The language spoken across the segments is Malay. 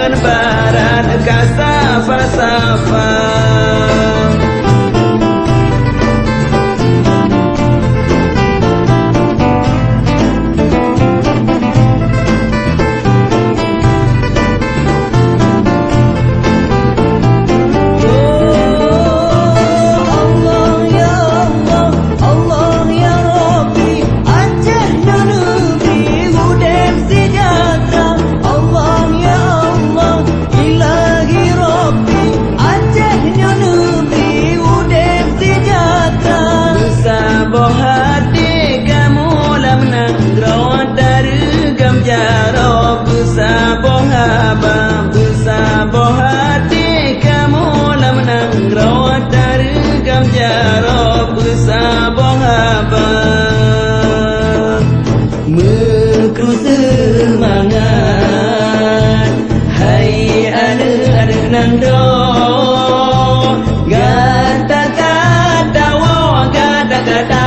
dengan barat kasafah-safah. Mekru semangat, hai ane nando, gata-gata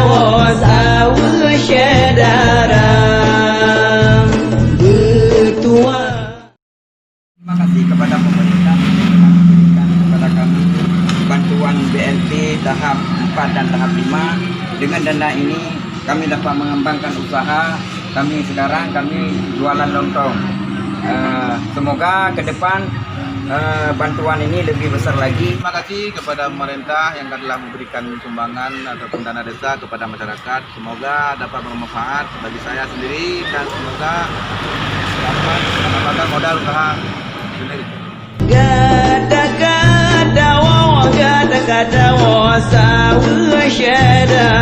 wo sawu syedara betua. Terima kasih kepada pemerintah yang telah memberikan kepada kami bantuan BLT tahap 4 dan tahap 5. Dengan dana ini kami dapat mengembangkan usaha kami. Sekarang kami jualan lontong. Semoga ke depan bantuan ini lebih besar lagi. Terima kasih kepada pemerintah yang telah memberikan sumbangan ataupun dana desa kepada masyarakat. Semoga dapat bermanfaat bagi saya sendiri dan semoga dapat mendapatkan modal usaha sendiri. Gada-gada wo sawu syedara